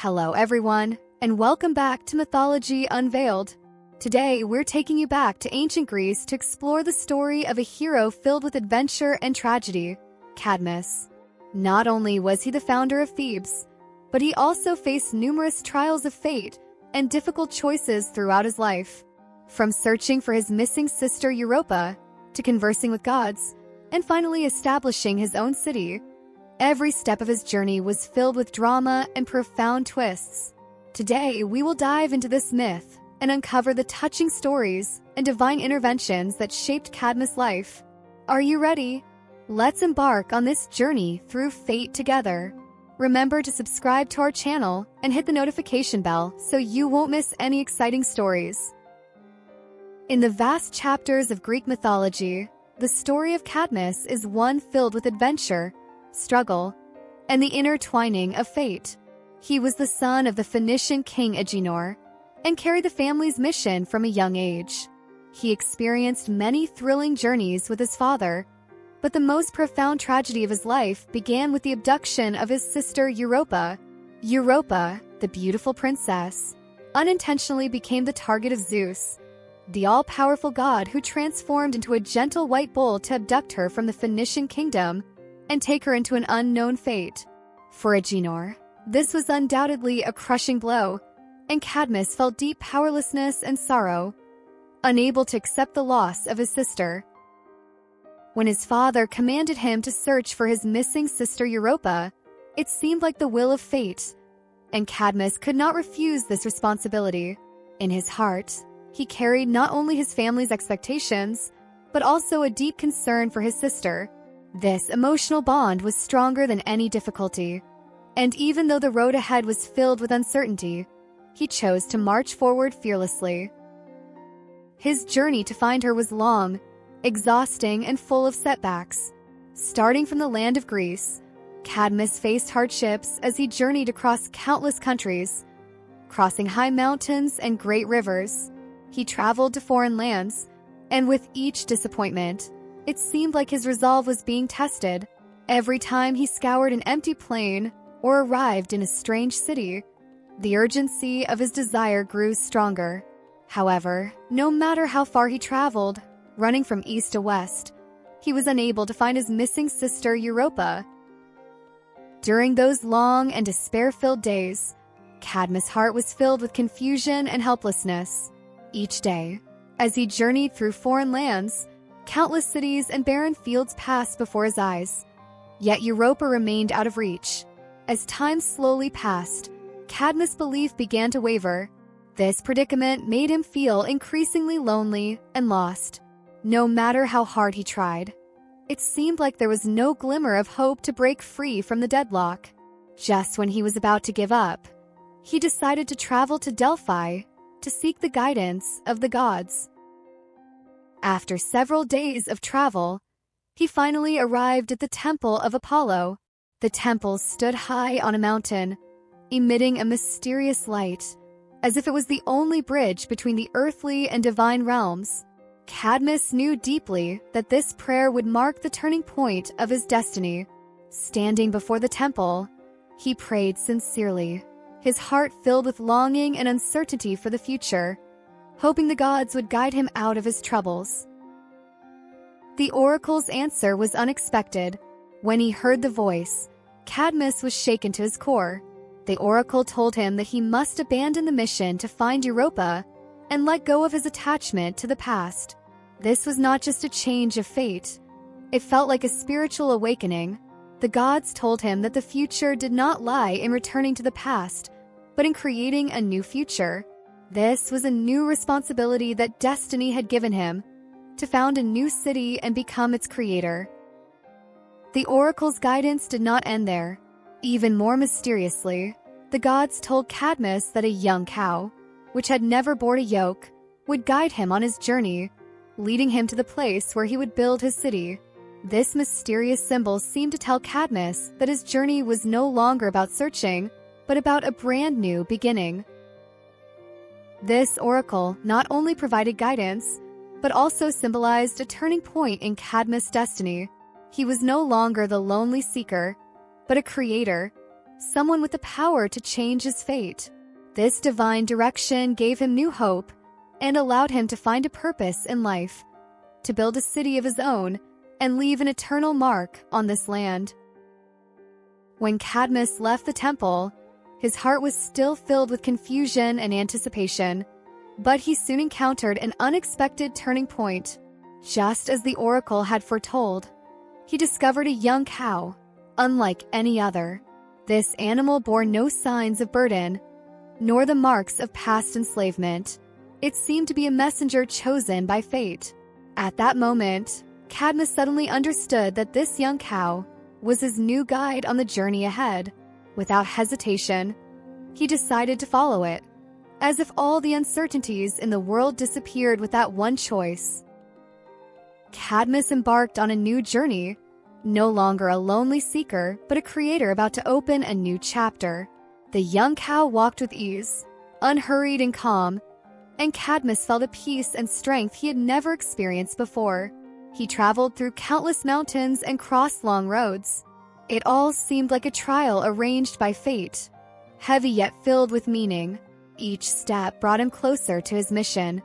Hello everyone, and welcome back to Mythology Unveiled. Today, we're taking you back to ancient Greece to explore the story of a hero filled with adventure and tragedy, Cadmus. Not only was he the founder of Thebes, but he also faced numerous trials of fate and difficult choices throughout his life. From searching for his missing sister Europa, to conversing with gods, and finally establishing his own city, every step of his journey was filled with drama and profound twists. Today, we will dive into this myth and uncover the touching stories and divine interventions that shaped Cadmus' life. Are you ready? Let's embark on this journey through fate together. Remember to subscribe to our channel and hit the notification bell so you won't miss any exciting stories. In the vast chapters of Greek mythology, the story of Cadmus is one filled with adventure, struggle, and the intertwining of fate. He was the son of the Phoenician king Agenor and carried the family's mission from a young age. He experienced many thrilling journeys with his father, but the most profound tragedy of his life began with the abduction of his sister Europa. Europa, the beautiful princess, unintentionally became the target of Zeus, the all-powerful god who transformed into a gentle white bull to abduct her from the Phoenician kingdom and take her into an unknown fate. For Agenor, this was undoubtedly a crushing blow, and Cadmus felt deep powerlessness and sorrow, unable to accept the loss of his sister. When his father commanded him to search for his missing sister Europa, it seemed like the will of fate, and Cadmus could not refuse this responsibility. In his heart, he carried not only his family's expectations, but also a deep concern for his sister. This emotional bond was stronger than any difficulty, and even though the road ahead was filled with uncertainty, he chose to march forward fearlessly. His journey to find her was long, exhausting, and full of setbacks. Starting from the land of Greece, Cadmus faced hardships as he journeyed across countless countries. Crossing high mountains and great rivers, he traveled to foreign lands, and with each disappointment, it seemed like his resolve was being tested. Every time he scoured an empty plain or arrived in a strange city, the urgency of his desire grew stronger. However, no matter how far he traveled, running from east to west, he was unable to find his missing sister Europa. During those long and despair-filled days, Cadmus' heart was filled with confusion and helplessness. Each day, as he journeyed through foreign lands, countless cities and barren fields passed before his eyes. Yet Europa remained out of reach. As time slowly passed, Cadmus' belief began to waver. This predicament made him feel increasingly lonely and lost. No matter how hard he tried, it seemed like there was no glimmer of hope to break free from the deadlock. Just when he was about to give up, he decided to travel to Delphi to seek the guidance of the gods. After several days of travel, he finally arrived at the Temple of Apollo. The temple stood high on a mountain, emitting a mysterious light, as if it was the only bridge between the earthly and divine realms. Cadmus knew deeply that this prayer would mark the turning point of his destiny. Standing before the temple, he prayed sincerely, his heart filled with longing and uncertainty for the future, hoping the gods would guide him out of his troubles. The oracle's answer was unexpected. When he heard the voice, Cadmus was shaken to his core. The oracle told him that he must abandon the mission to find Europa and let go of his attachment to the past. This was not just a change of fate. It felt like a spiritual awakening. The gods told him that the future did not lie in returning to the past, but in creating a new future. This was a new responsibility that destiny had given him, to found a new city and become its creator. The oracle's guidance did not end there. Even more mysteriously, the gods told Cadmus that a young cow, which had never borne a yoke, would guide him on his journey, leading him to the place where he would build his city. This mysterious symbol seemed to tell Cadmus that his journey was no longer about searching, but about a brand new beginning. This oracle not only provided guidance, but also symbolized a turning point in Cadmus' destiny. He was no longer the lonely seeker, but a creator, someone with the power to change his fate. This divine direction gave him new hope and allowed him to find a purpose in life, to build a city of his own and leave an eternal mark on this land. When Cadmus left the temple, his heart was still filled with confusion and anticipation, but he soon encountered an unexpected turning point. Just as the oracle had foretold, he discovered a young cow, unlike any other. This animal bore no signs of burden, nor the marks of past enslavement. It seemed to be a messenger chosen by fate. At that moment, Cadmus suddenly understood that this young cow was his new guide on the journey ahead. Without hesitation, he decided to follow it, as if all the uncertainties in the world disappeared with that one choice. Cadmus embarked on a new journey, no longer a lonely seeker, but a creator about to open a new chapter. The young cow walked with ease, unhurried and calm, and Cadmus felt a peace and strength he had never experienced before. He traveled through countless mountains and crossed long roads. It all seemed like a trial arranged by fate, heavy yet filled with meaning. Each step brought him closer to his mission,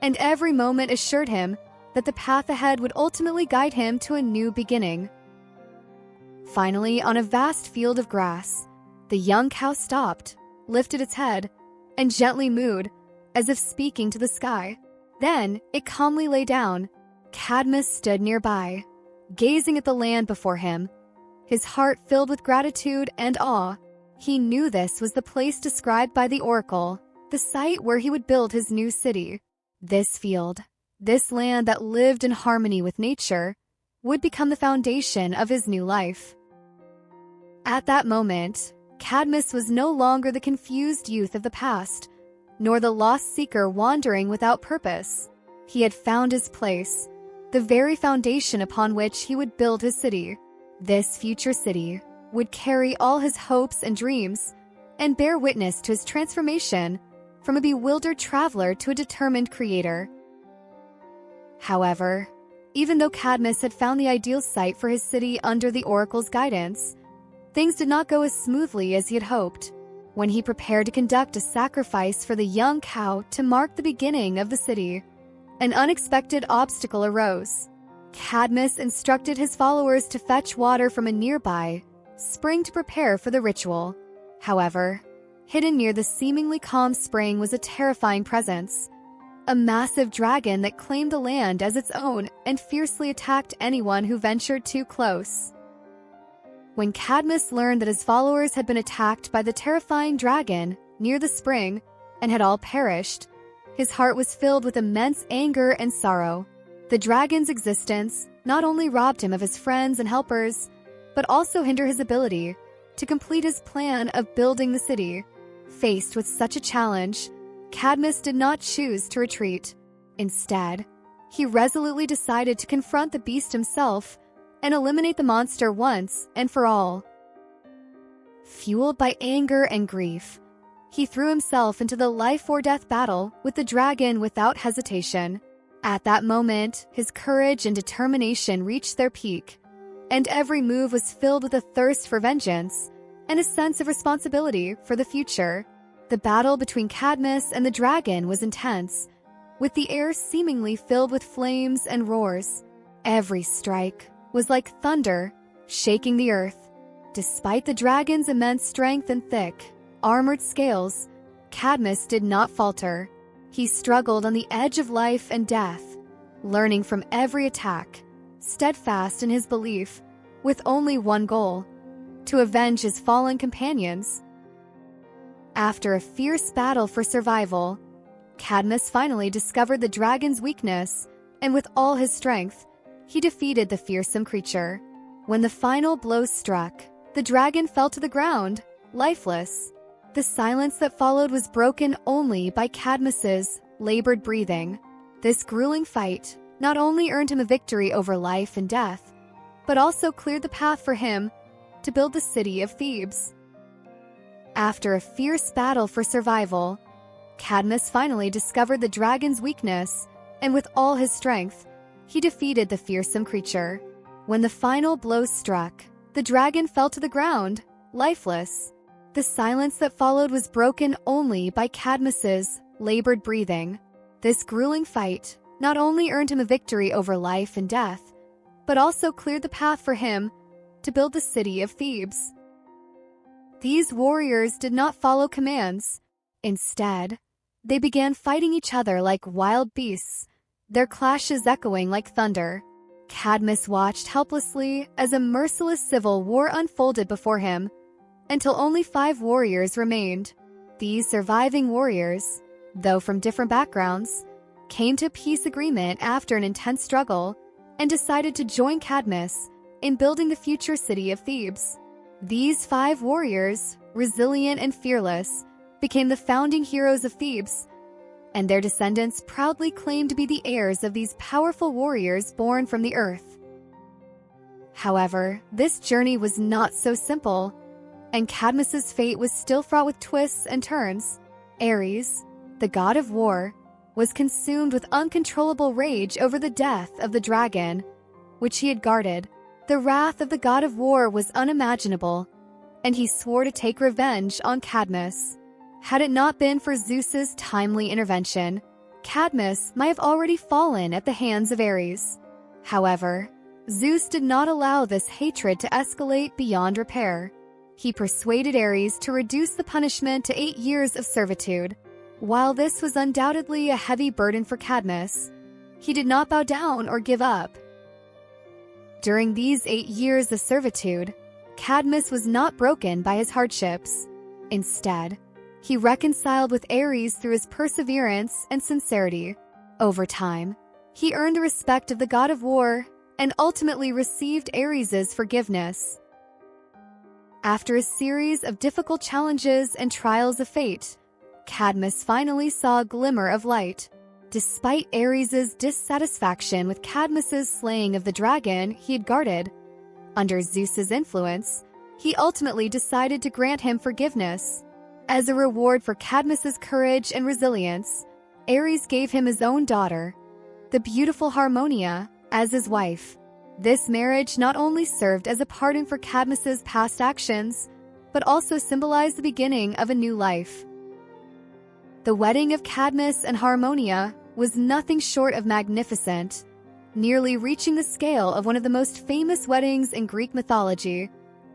and every moment assured him that the path ahead would ultimately guide him to a new beginning. Finally, on a vast field of grass, the young cow stopped, lifted its head, and gently mooed, as if speaking to the sky. Then it calmly lay down. Cadmus stood nearby, gazing at the land before him, his heart filled with gratitude and awe. He knew this was the place described by the oracle, the site where he would build his new city. This field, this land that lived in harmony with nature, would become the foundation of his new life. At that moment, Cadmus was no longer the confused youth of the past, nor the lost seeker wandering without purpose. He had found his place, the very foundation upon which he would build his city. This future city would carry all his hopes and dreams and bear witness to his transformation from a bewildered traveler to a determined creator. However, even though Cadmus had found the ideal site for his city under the oracle's guidance, things did not go as smoothly as he had hoped. When he prepared to conduct a sacrifice for the young cow to mark the beginning of the city, an unexpected obstacle arose. Cadmus instructed his followers to fetch water from a nearby spring to prepare for the ritual. However, hidden near the seemingly calm spring was a terrifying presence, a massive dragon that claimed the land as its own and fiercely attacked anyone who ventured too close. When Cadmus learned that his followers had been attacked by the terrifying dragon near the spring and had all perished, his heart was filled with immense anger and sorrow. The dragon's existence not only robbed him of his friends and helpers, but also hindered his ability to complete his plan of building the city. Faced with such a challenge, Cadmus did not choose to retreat. Instead, he resolutely decided to confront the beast himself and eliminate the monster once and for all. Fueled by anger and grief, he threw himself into the life-or-death battle with the dragon without hesitation. At that moment, his courage and determination reached their peak, and every move was filled with a thirst for vengeance and a sense of responsibility for the future. The battle between Cadmus and the dragon was intense, with the air seemingly filled with flames and roars. Every strike was like thunder, shaking the earth. Despite the dragon's immense strength and thick, armored scales, Cadmus did not falter. He struggled on the edge of life and death, learning from every attack, steadfast in his belief, with only one goal: to avenge his fallen companions. After a fierce battle for survival, Cadmus finally discovered the dragon's weakness, and with all his strength, he defeated the fearsome creature. When the final blow struck, the dragon fell to the ground, lifeless. The silence that followed was broken only by Cadmus's labored breathing. This grueling fight not only earned him a victory over life and death, but also cleared the path for him to build the city of Thebes. After a fierce battle for survival, Cadmus finally discovered the dragon's weakness, and with all his strength, he defeated the fearsome creature. When the final blow struck, the dragon fell to the ground, lifeless. The silence that followed was broken only by Cadmus's labored breathing. This grueling fight not only earned him a victory over life and death, but also cleared the path for him to build the city of Thebes. These warriors did not follow commands. Instead, they began fighting each other like wild beasts, their clashes echoing like thunder. Cadmus watched helplessly as a merciless civil war unfolded before him, until only 5 warriors remained. These surviving warriors, though from different backgrounds, came to a peace agreement after an intense struggle and decided to join Cadmus in building the future city of Thebes. These 5 warriors, resilient and fearless, became the founding heroes of Thebes, and their descendants proudly claim to be the heirs of these powerful warriors born from the earth. However, this journey was not so simple, and Cadmus's fate was still fraught with twists and turns. Ares, the god of war, was consumed with uncontrollable rage over the death of the dragon, which he had guarded. The wrath of the god of war was unimaginable, and he swore to take revenge on Cadmus. Had it not been for Zeus's timely intervention, Cadmus might have already fallen at the hands of Ares. However, Zeus did not allow this hatred to escalate beyond repair. He persuaded Ares to reduce the punishment to 8 years of servitude. While this was undoubtedly a heavy burden for Cadmus, he did not bow down or give up. During these 8 years of servitude, Cadmus was not broken by his hardships. Instead, he reconciled with Ares through his perseverance and sincerity. Over time, he earned the respect of the god of war and ultimately received Ares's forgiveness. After a series of difficult challenges and trials of fate, Cadmus finally saw a glimmer of light. Despite Ares's dissatisfaction with Cadmus's slaying of the dragon he had guarded, under Zeus's influence, he ultimately decided to grant him forgiveness. As a reward for Cadmus's courage and resilience, Ares gave him his own daughter, the beautiful Harmonia, as his wife. This marriage not only served as a pardon for Cadmus's past actions, but also symbolized the beginning of a new life. The wedding of Cadmus and Harmonia was nothing short of magnificent, nearly reaching the scale of one of the most famous weddings in Greek mythology,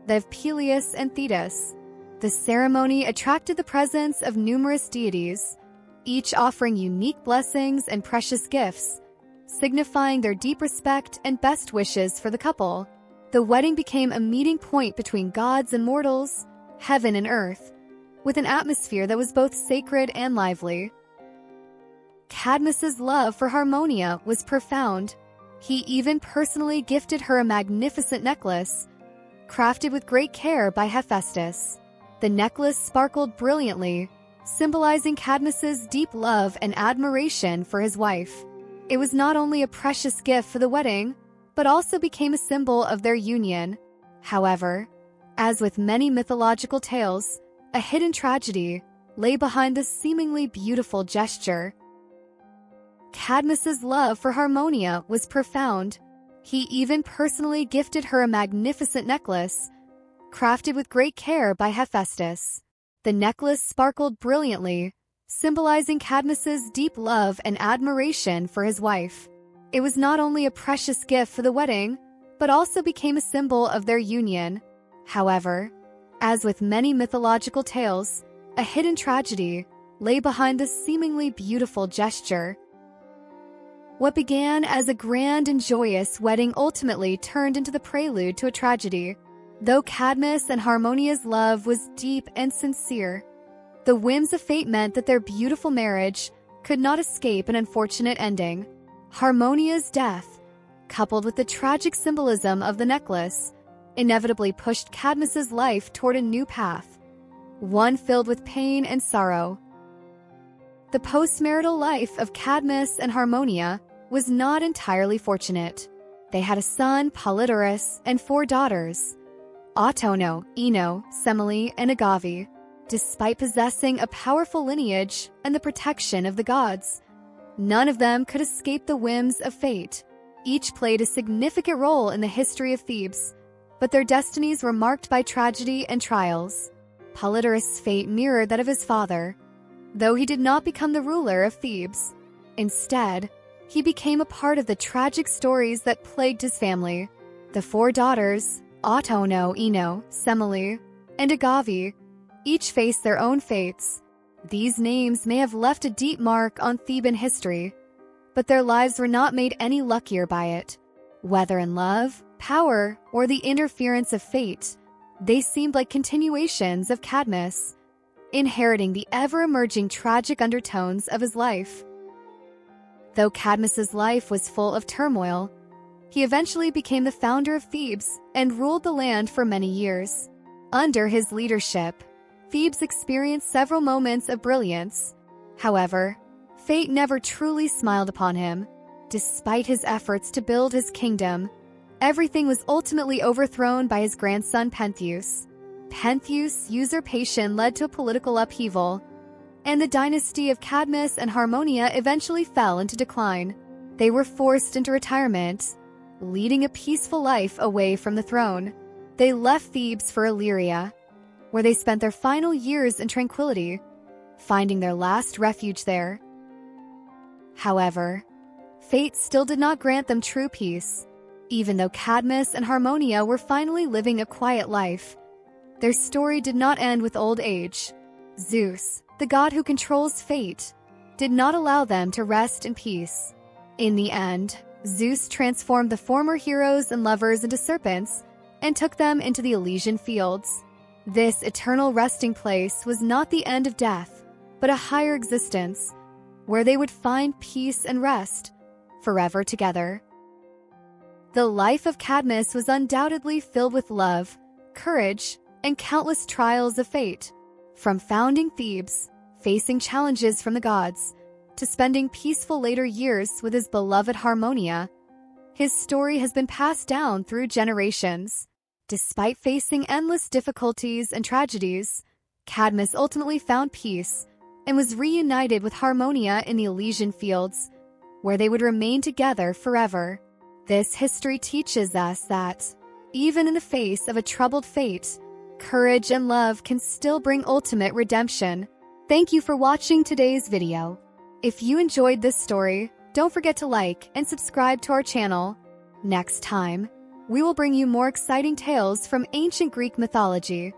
that of Peleus and Thetis. The ceremony attracted the presence of numerous deities, each offering unique blessings and precious gifts, signifying their deep respect and best wishes for the couple. The wedding became a meeting point between gods and mortals, heaven and earth, with an atmosphere that was both sacred and lively. Cadmus's love for Harmonia was profound. He even personally gifted her a magnificent necklace, crafted with great care by Hephaestus. The necklace sparkled brilliantly, symbolizing Cadmus's deep love and admiration for his wife. It was not only a precious gift for the wedding, but also became a symbol of their union. However, as with many mythological tales, a hidden tragedy lay behind this seemingly beautiful gesture. Cadmus's love for Harmonia was profound. He even personally gifted her a magnificent necklace, crafted with great care by Hephaestus. The necklace sparkled brilliantly, symbolizing Cadmus's deep love and admiration for his wife. It was not only a precious gift for the wedding, but also became a symbol of their union. However, as with many mythological tales, a hidden tragedy lay behind this seemingly beautiful gesture. What began as a grand and joyous wedding ultimately turned into the prelude to a tragedy. Though Cadmus and Harmonia's love was deep and sincere, the whims of fate meant that their beautiful marriage could not escape an unfortunate ending. Harmonia's death, coupled with the tragic symbolism of the necklace, inevitably pushed Cadmus's life toward a new path, one filled with pain and sorrow. The postmarital life of Cadmus and Harmonia was not entirely fortunate. They had a son, Polydorus, and 4 daughters, Autono, Ino, Semele, and Agave. Despite possessing a powerful lineage and the protection of the gods, none of them could escape the whims of fate. Each played a significant role in the history of Thebes, but their destinies were marked by tragedy and trials. Polydarus' fate mirrored that of his father, though he did not become the ruler of Thebes. Instead, he became a part of the tragic stories that plagued his family. The four daughters, Autono, Ino, Semele, and Agave, each faced their own fates. These names may have left a deep mark on Theban history, but their lives were not made any luckier by it. Whether in love, power, or the interference of fate, they seemed like continuations of Cadmus, inheriting the ever-emerging tragic undertones of his life. Though Cadmus's life was full of turmoil, he eventually became the founder of Thebes and ruled the land for many years. Under his leadership, Thebes experienced several moments of brilliance. However, fate never truly smiled upon him. Despite his efforts to build his kingdom, everything was ultimately overthrown by his grandson Pentheus. Pentheus' usurpation led to a political upheaval, and the dynasty of Cadmus and Harmonia eventually fell into decline. They were forced into retirement, leading a peaceful life away from the throne. They left Thebes for Illyria, where they spent their final years in tranquility, finding their last refuge there. However, fate still did not grant them true peace. Even though Cadmus and Harmonia were finally living a quiet life, their story did not end with old age. Zeus, the god who controls fate, did not allow them to rest in peace. In the end, Zeus transformed the former heroes and lovers into serpents and took them into the Elysian fields. This eternal resting place was not the end of death, but a higher existence, where they would find peace and rest, forever together. The life of Cadmus was undoubtedly filled with love, courage, and countless trials of fate. From founding Thebes, facing challenges from the gods, to spending peaceful later years with his beloved Harmonia, his story has been passed down through generations. Despite facing endless difficulties and tragedies, Cadmus ultimately found peace and was reunited with Harmonia in the Elysian fields, where they would remain together forever. This history teaches us that, even in the face of a troubled fate, courage and love can still bring ultimate redemption. Thank you for watching today's video. If you enjoyed this story, don't forget to like and subscribe to our channel. Next time, we will bring you more exciting tales from ancient Greek mythology.